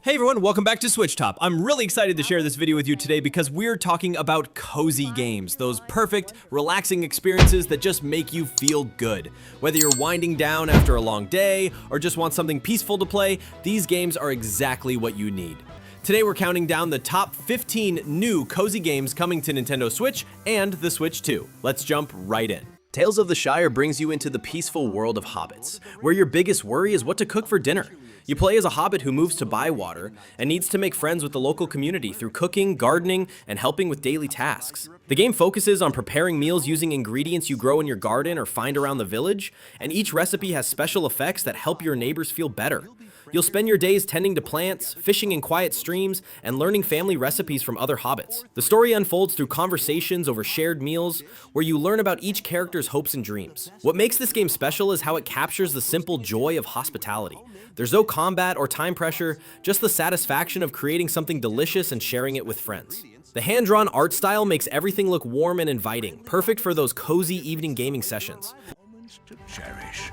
Hey everyone, welcome back to SwitchTop. I'm really excited to share this video with you today because we're talking about cozy games, those perfect, relaxing experiences that just make you feel good. Whether you're winding down after a long day or just want something peaceful to play, these games are exactly what you need. Today we're counting down the top 15 new cozy games coming to Nintendo Switch and the Switch 2. Let's jump right in. Tales of the Shire brings you into the peaceful world of hobbits, where your biggest worry is what to cook for dinner. You play as a hobbit who moves to Bywater and needs to make friends with the local community through cooking, gardening, and helping with daily tasks. The game focuses on preparing meals using ingredients you grow in your garden or find around the village, and each recipe has special effects that help your neighbors feel better. You'll spend your days tending to plants, fishing in quiet streams, and learning family recipes from other hobbits. The story unfolds through conversations over shared meals, where you learn about each character's hopes and dreams. What makes this game special is how it captures the simple joy of hospitality. There's no combat or time pressure, just the satisfaction of creating something delicious and sharing it with friends. The hand-drawn art style makes everything look warm and inviting, perfect for those cozy evening gaming sessions. Moments to cherish.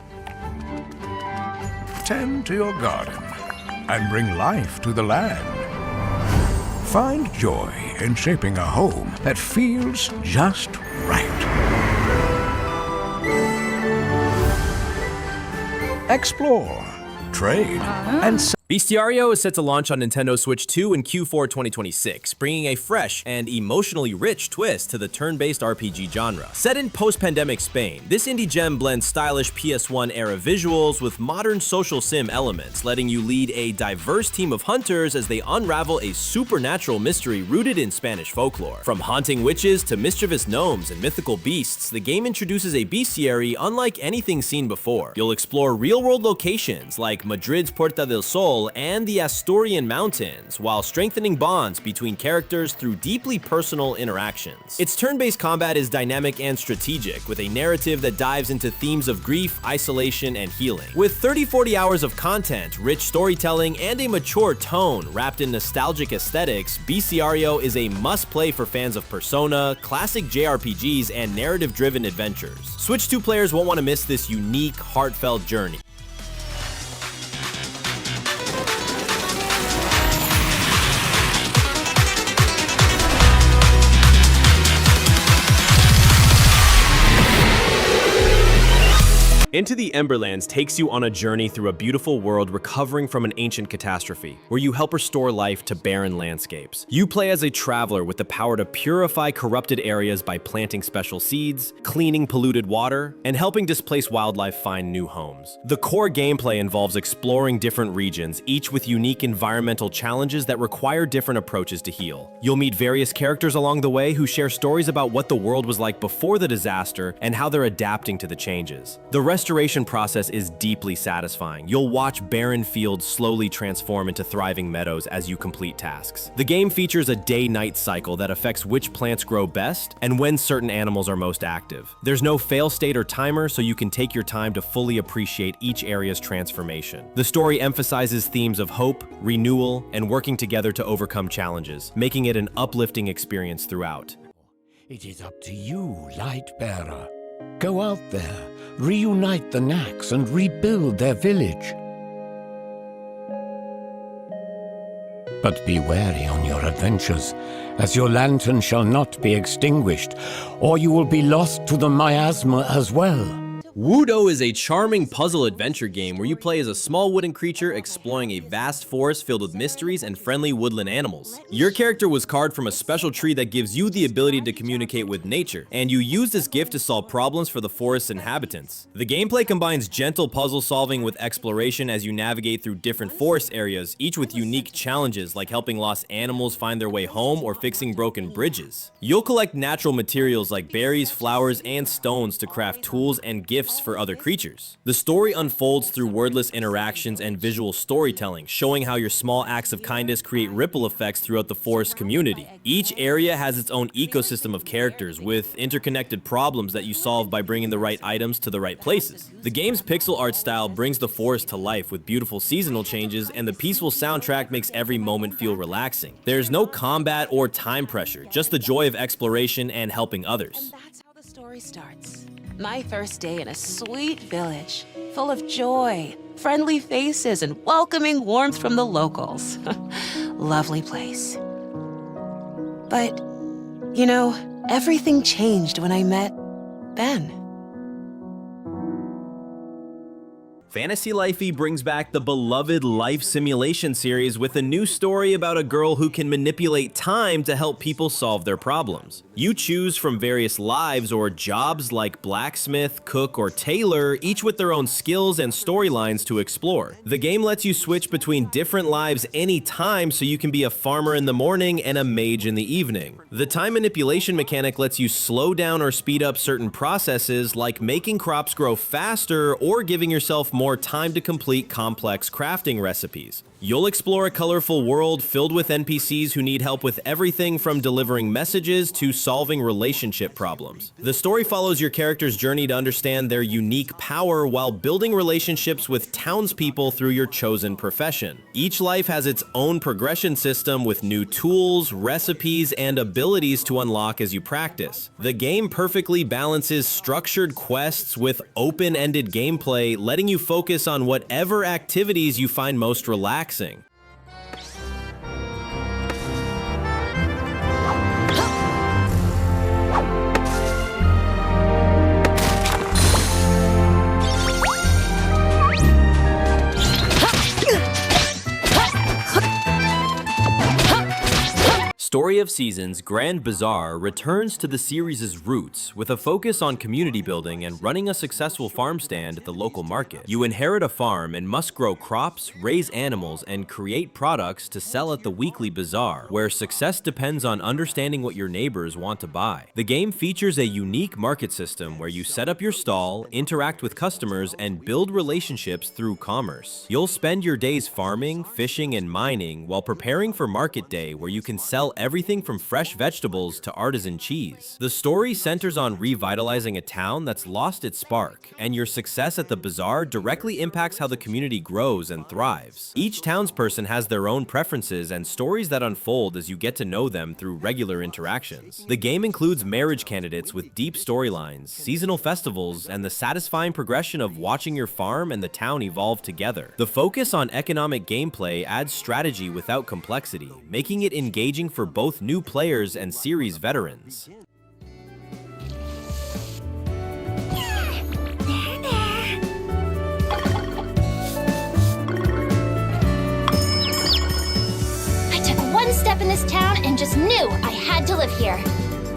Tend to your garden and bring life to the land. Find joy in shaping a home that feels just right. Explore, trade, and Bestiario is set to launch on Nintendo Switch 2 in Q4 2026, bringing a fresh and emotionally rich twist to the turn-based RPG genre. Set in post-pandemic Spain, this indie gem blends stylish PS1-era visuals with modern social sim elements, letting you lead a diverse team of hunters as they unravel a supernatural mystery rooted in Spanish folklore. From haunting witches to mischievous gnomes and mythical beasts, the game introduces a bestiary unlike anything seen before. You'll explore real-world locations like Madrid's Puerta del Sol and the Asturian Mountains, while strengthening bonds between characters through deeply personal interactions. Its turn-based combat is dynamic and strategic, with a narrative that dives into themes of grief, isolation, and healing. With 30-40 hours of content, rich storytelling, and a mature tone wrapped in nostalgic aesthetics, Bestiario is a must-play for fans of Persona, classic JRPGs, and narrative-driven adventures. Switch 2 players won't want to miss this unique, heartfelt journey. Into the Emberlands takes you on a journey through a beautiful world recovering from an ancient catastrophe, where you help restore life to barren landscapes. You play as a traveler with the power to purify corrupted areas by planting special seeds, cleaning polluted water, and helping displaced wildlife find new homes. The core gameplay involves exploring different regions, each with unique environmental challenges that require different approaches to heal. You'll meet various characters along the way who share stories about what the world was like before the disaster and how they're adapting to the changes. The restoration process is deeply satisfying. You'll watch barren fields slowly transform into thriving meadows as you complete tasks. The game features a day-night cycle that affects which plants grow best and when certain animals are most active. There's no fail state or timer, so you can take your time to fully appreciate each area's transformation. The story emphasizes themes of hope, renewal, and working together to overcome challenges, making it an uplifting experience throughout. It is up to you, Lightbearer. Go out there, reunite the Knacks, and rebuild their village. But be wary on your adventures, as your lantern shall not be extinguished, or you will be lost to the miasma as well. Woodo is a charming puzzle adventure game where you play as a small wooden creature exploring a vast forest filled with mysteries and friendly woodland animals. Your character was carved from a special tree that gives you the ability to communicate with nature, and you use this gift to solve problems for the forest's inhabitants. The gameplay combines gentle puzzle solving with exploration as you navigate through different forest areas, each with unique challenges like helping lost animals find their way home or fixing broken bridges. You'll collect natural materials like berries, flowers, and stones to craft tools and gifts for other creatures. The story unfolds through wordless interactions and visual storytelling, showing how your small acts of kindness create ripple effects throughout the forest community. Each area has its own ecosystem of characters, with interconnected problems that you solve by bringing the right items to the right places. The game's pixel art style brings the forest to life with beautiful seasonal changes, and the peaceful soundtrack makes every moment feel relaxing. There's no combat or time pressure, just the joy of exploration and helping others. And that's how the story starts. My first day in a sweet village. full of joy, friendly faces, and welcoming warmth from the locals. Lovely place. But, you know, everything changed when I met Ben. Fantasy Lifey brings back the beloved life simulation series with a new story about a girl who can manipulate time to help people solve their problems. You choose from various lives or jobs like blacksmith, cook, or tailor, each with their own skills and storylines to explore. The game lets you switch between different lives anytime, so you can be a farmer in the morning and a mage in the evening. The time manipulation mechanic lets you slow down or speed up certain processes, like making crops grow faster or giving yourself more time to complete complex crafting recipes. You'll explore a colorful world filled with NPCs who need help with everything from delivering messages to solving relationship problems. The story follows your character's journey to understand their unique power while building relationships with townspeople through your chosen profession. Each life has its own progression system with new tools, recipes, and abilities to unlock as you practice. The game perfectly balances structured quests with open-ended gameplay, letting you focus on whatever activities you find most relaxing. Story of Seasons Grand Bazaar returns to the series' roots with a focus on community building and running a successful farm stand at the local market. You inherit a farm and must grow crops, raise animals, and create products to sell at the weekly bazaar, where success depends on understanding what your neighbors want to buy. The game features a unique market system where you set up your stall, interact with customers, and build relationships through commerce. You'll spend your days farming, fishing, and mining while preparing for market day, where you can sell everything from fresh vegetables to artisan cheese. The story centers on revitalizing a town that's lost its spark, and your success at the bazaar directly impacts how the community grows and thrives. Each townsperson has their own preferences and stories that unfold as you get to know them through regular interactions. The game includes marriage candidates with deep storylines, seasonal festivals, and the satisfying progression of watching your farm and the town evolve together. The focus on economic gameplay adds strategy without complexity, making it engaging for both new players and series veterans. I took one step in this town and just knew I had to live here.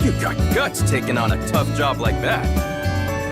You got guts taking on a tough job like that.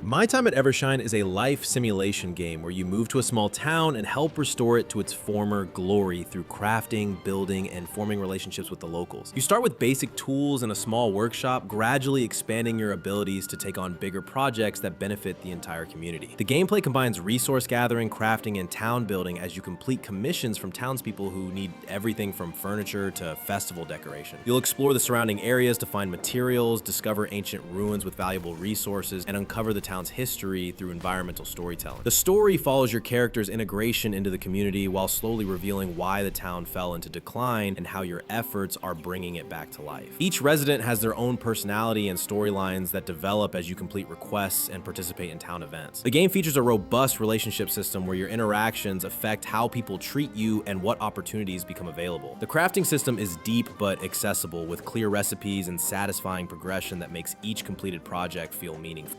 My Time at Evershine is a life simulation game where you move to a small town and help restore it to its former glory through crafting, building, and forming relationships with the locals. You start with basic tools and a small workshop, gradually expanding your abilities to take on bigger projects that benefit the entire community. The gameplay combines resource gathering, crafting, and town building as you complete commissions from townspeople who need everything from furniture to festival decoration. You'll explore the surrounding areas to find materials, discover ancient ruins with valuable resources, and uncover the town's history through environmental storytelling. The story follows your character's integration into the community while slowly revealing why the town fell into decline and how your efforts are bringing it back to life. Each resident has their own personality and storylines that develop as you complete requests and participate in town events. The game features a robust relationship system where your interactions affect how people treat you and what opportunities become available. The crafting system is deep but accessible, with clear recipes and satisfying progression that makes each completed project feel meaningful.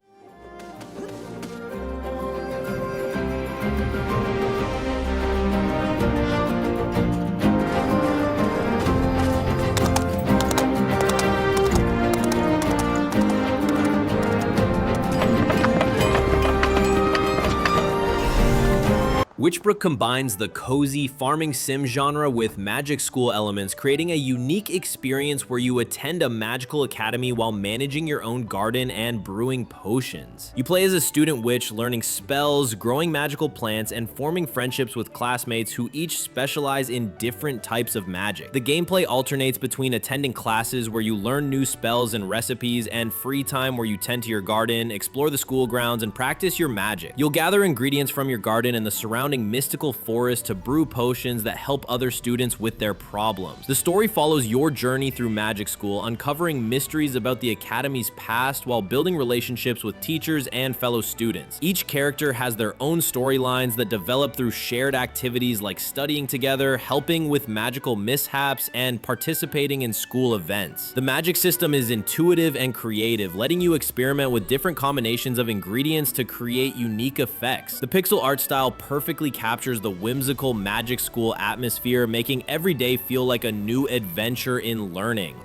Witchbrook combines the cozy farming sim genre with magic school elements, creating a unique experience where you attend a magical academy while managing your own garden and brewing potions. You play as a student witch, learning spells, growing magical plants, and forming friendships with classmates who each specialize in different types of magic. The gameplay alternates between attending classes where you learn new spells and recipes, and free time where you tend to your garden, explore the school grounds, and practice your magic. You'll gather ingredients from your garden and the surrounding navigating mystical forests to brew potions that help other students with their problems. The story follows your journey through magic school, uncovering mysteries about the academy's past while building relationships with teachers and fellow students. Each character has their own storylines that develop through shared activities like studying together, helping with magical mishaps, and participating in school events. The magic system is intuitive and creative, letting you experiment with different combinations of ingredients to create unique effects. The pixel art style perfectly captures the whimsical magic school atmosphere, making every day feel like a new adventure in learning.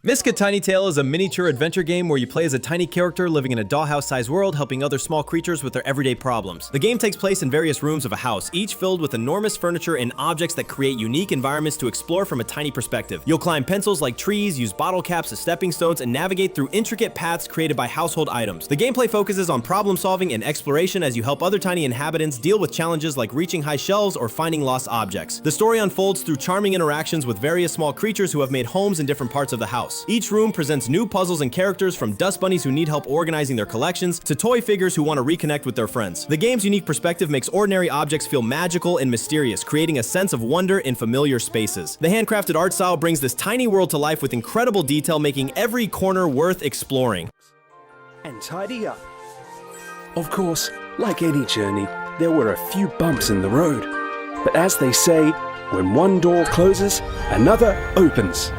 Misc A Tiny Tale is a miniature adventure game where you play as a tiny character living in a dollhouse-sized world, helping other small creatures with their everyday problems. The game takes place in various rooms of a house, each filled with enormous furniture and objects that create unique environments to explore from a tiny perspective. You'll climb pencils like trees, use bottle caps as stepping stones, and navigate through intricate paths created by household items. The gameplay focuses on problem solving and exploration as you help other tiny inhabitants deal with challenges like reaching high shelves or finding lost objects. The story unfolds through charming interactions with various small creatures who have made homes in different parts of the house. Each room presents new puzzles and characters, from dust bunnies who need help organizing their collections to toy figures who want to reconnect with their friends. The game's unique perspective makes ordinary objects feel magical and mysterious, creating a sense of wonder in familiar spaces. The handcrafted art style brings this tiny world to life with incredible detail, making every corner worth exploring. And tidy up. Of course, like any journey, there were a few bumps in the road. But as they say, when one door closes, another opens.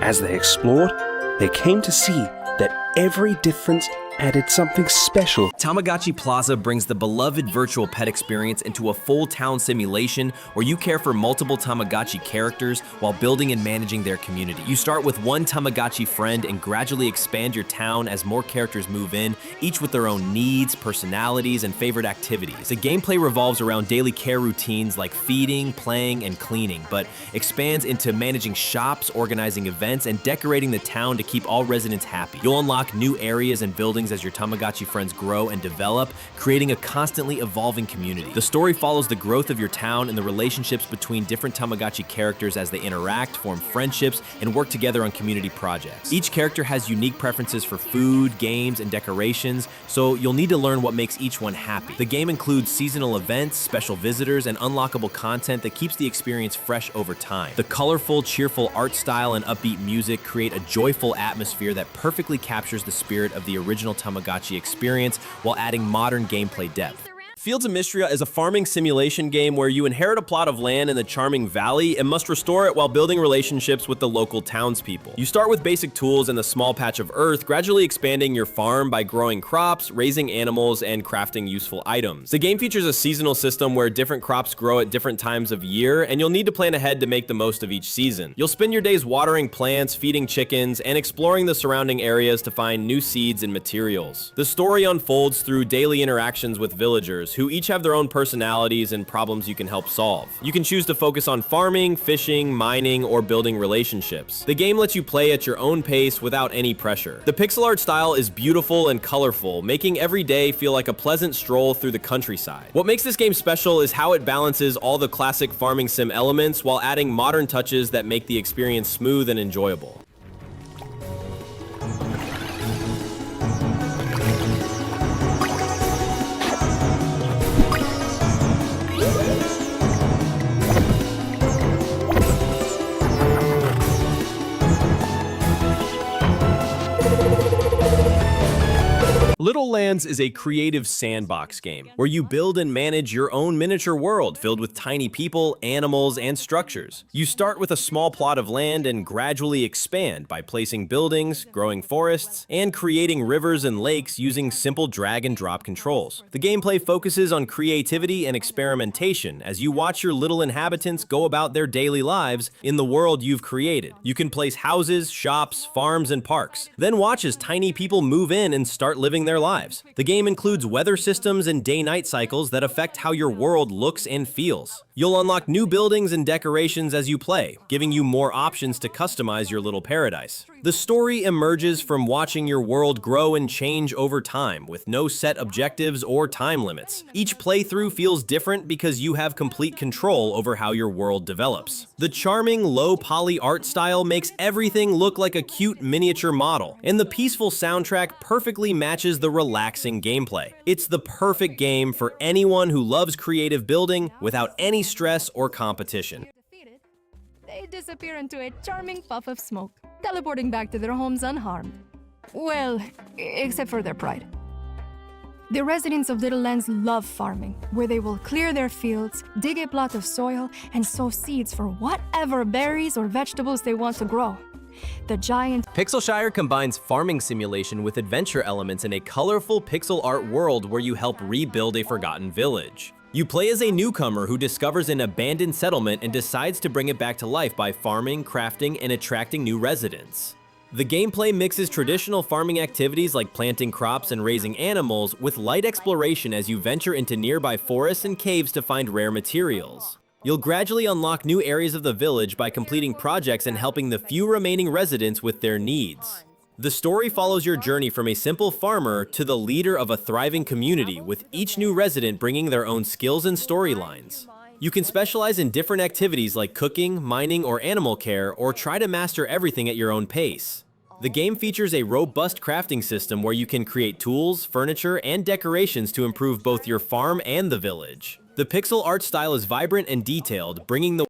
As they explored, they came to see that every difference added something special. Tamagotchi Plaza brings the beloved virtual pet experience into a full town simulation where you care for multiple Tamagotchi characters while building and managing their community. You start with one Tamagotchi friend and gradually expand your town as more characters move in, each with their own needs, personalities, and favorite activities. The gameplay revolves around daily care routines like feeding, playing, and cleaning, but expands into managing shops, organizing events, and decorating the town to keep all residents happy. You'll unlock new areas and buildings as your Tamagotchi friends grow and develop, creating a constantly evolving community. The story follows the growth of your town and the relationships between different Tamagotchi characters as they interact, form friendships, and work together on community projects. Each character has unique preferences for food, games, and decorations, so you'll need to learn what makes each one happy. The game includes seasonal events, special visitors, and unlockable content that keeps the experience fresh over time. The colorful, cheerful art style and upbeat music create a joyful atmosphere that perfectly captures the spirit of the original Tamagotchi experience while adding modern gameplay depth. Fields of Mistria is a farming simulation game where you inherit a plot of land in the charming valley and must restore it while building relationships with the local townspeople. You start with basic tools and a small patch of earth, gradually expanding your farm by growing crops, raising animals, and crafting useful items. The game features a seasonal system where different crops grow at different times of year, and you'll need to plan ahead to make the most of each season. You'll spend your days watering plants, feeding chickens, and exploring the surrounding areas to find new seeds and materials. The story unfolds through daily interactions with villagers, who each have their own personalities and problems you can help solve. You can choose to focus on farming, fishing, mining, or building relationships. The game lets you play at your own pace without any pressure. The pixel art style is beautiful and colorful, making every day feel like a pleasant stroll through the countryside. What makes this game special is how it balances all the classic farming sim elements while adding modern touches that make the experience smooth and enjoyable. Littlelands is a creative sandbox game where you build and manage your own miniature world filled with tiny people, animals, and structures. You start with a small plot of land and gradually expand by placing buildings, growing forests, and creating rivers and lakes using simple drag and drop controls. The gameplay focuses on creativity and experimentation as you watch your little inhabitants go about their daily lives in the world you've created. You can place houses, shops, farms, and parks, then watch as tiny people move in and start living their lives. lives. The game includes weather systems and day-night cycles that affect how your world looks and feels. You'll unlock new buildings and decorations as you play, giving you more options to customize your little paradise. The story emerges from watching your world grow and change over time, with no set objectives or time limits. Each playthrough feels different because you have complete control over how your world develops. The charming, low-poly art style makes everything look like a cute miniature model, and the peaceful soundtrack perfectly matches the relaxing gameplay. It's the perfect game for anyone who loves creative building without any stress or competition. They disappear into a charming puff of smoke, teleporting back to their homes unharmed. Well, except for their pride. The residents of Littlelands love farming, where they will clear their fields, dig a plot of soil, and sow seeds for whatever berries or vegetables they want to grow. The giant Pixelshire combines farming simulation with adventure elements in a colorful pixel art world where you help rebuild a forgotten village. You play as a newcomer who discovers an abandoned settlement and decides to bring it back to life by farming, crafting, and attracting new residents. The gameplay mixes traditional farming activities like planting crops and raising animals with light exploration as you venture into nearby forests and caves to find rare materials. You'll gradually unlock new areas of the village by completing projects and helping the few remaining residents with their needs. The story follows your journey from a simple farmer to the leader of a thriving community, with each new resident bringing their own skills and storylines. You can specialize in different activities like cooking, mining, or animal care, or try to master everything at your own pace. The game features a robust crafting system where you can create tools, furniture, and decorations to improve both your farm and the village. The pixel art style is vibrant and detailed, bringing the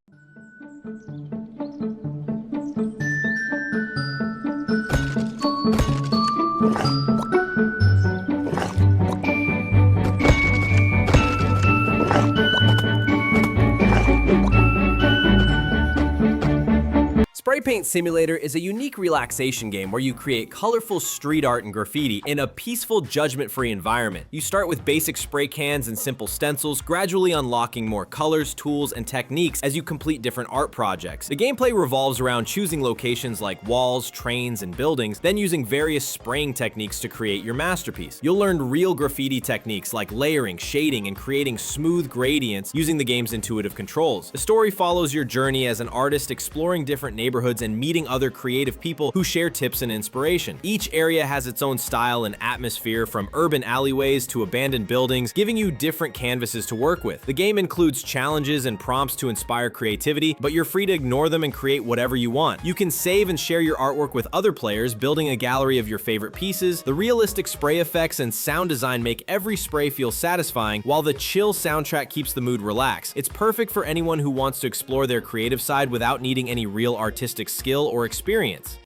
Spray Paint Simulator is a unique relaxation game where you create colorful street art and graffiti in a peaceful, judgment-free environment. You start with basic spray cans and simple stencils, gradually unlocking more colors, tools, and techniques as you complete different art projects. The gameplay revolves around choosing locations like walls, trains, and buildings, then using various spraying techniques to create your masterpiece. You'll learn real graffiti techniques like layering, shading, and creating smooth gradients using the game's intuitive controls. The story follows your journey as an artist exploring different neighborhoods and meeting other creative people who share tips and inspiration. Each area has its own style and atmosphere, from urban alleyways to abandoned buildings, giving you different canvases to work with. The game includes challenges and prompts to inspire creativity, but you're free to ignore them and create whatever you want. You can save and share your artwork with other players, building a gallery of your favorite pieces. The realistic spray effects and sound design make every spray feel satisfying, while the chill soundtrack keeps the mood relaxed. It's perfect for anyone who wants to explore their creative side without needing any real artistic skill or experience.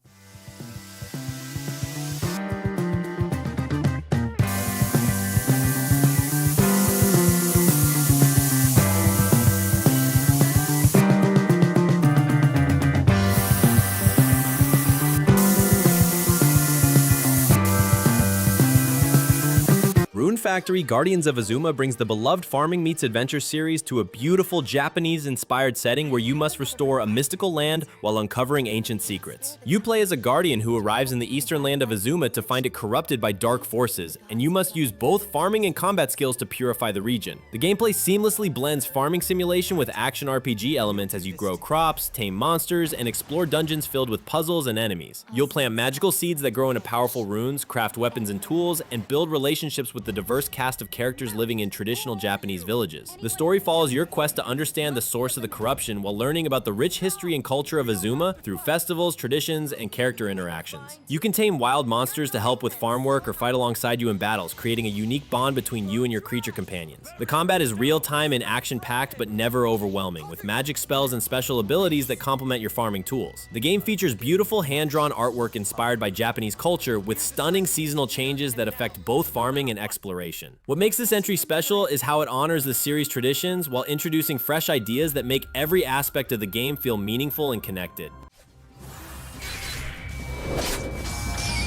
Rune Factory Guardians of Azuma brings the beloved Farming Meets Adventure series to a beautiful Japanese-inspired setting where you must restore a mystical land while uncovering ancient secrets. You play as a guardian who arrives in the eastern land of Azuma to find it corrupted by dark forces, and you must use both farming and combat skills to purify the region. The gameplay seamlessly blends farming simulation with action RPG elements as you grow crops, tame monsters, and explore dungeons filled with puzzles and enemies. You'll plant magical seeds that grow into powerful runes, craft weapons and tools, and build relationships with the diverse cast of characters living in traditional Japanese villages. The story follows your quest to understand the source of the corruption while learning about the rich history and culture of Azuma through festivals, traditions, and character interactions. You can tame wild monsters to help with farm work or fight alongside you in battles, creating a unique bond between you and your creature companions. The combat is real-time and action-packed, but never overwhelming, with magic spells and special abilities that complement your farming tools. The game features beautiful hand-drawn artwork inspired by Japanese culture, with stunning seasonal changes that affect both farming and exploration. What makes this entry special is how it honors the series' traditions while introducing fresh ideas that make every aspect of the game feel meaningful and connected.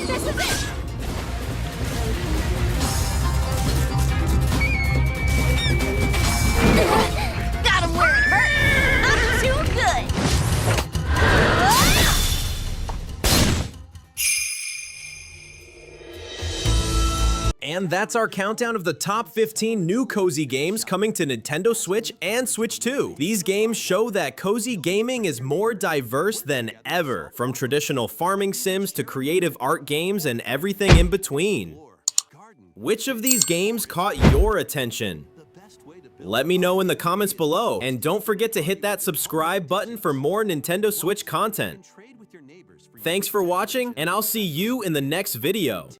This is it! Got him where it hurt! Not too good! And that's our countdown of the top 15 new cozy games coming to Nintendo Switch and Switch 2. These games show that cozy gaming is more diverse than ever, from traditional farming sims to creative art games and everything in between. Which of these games caught your attention? Let me know in the comments below, and don't forget to hit that subscribe button for more Nintendo Switch content. Thanks for watching, and I'll see you in the next video.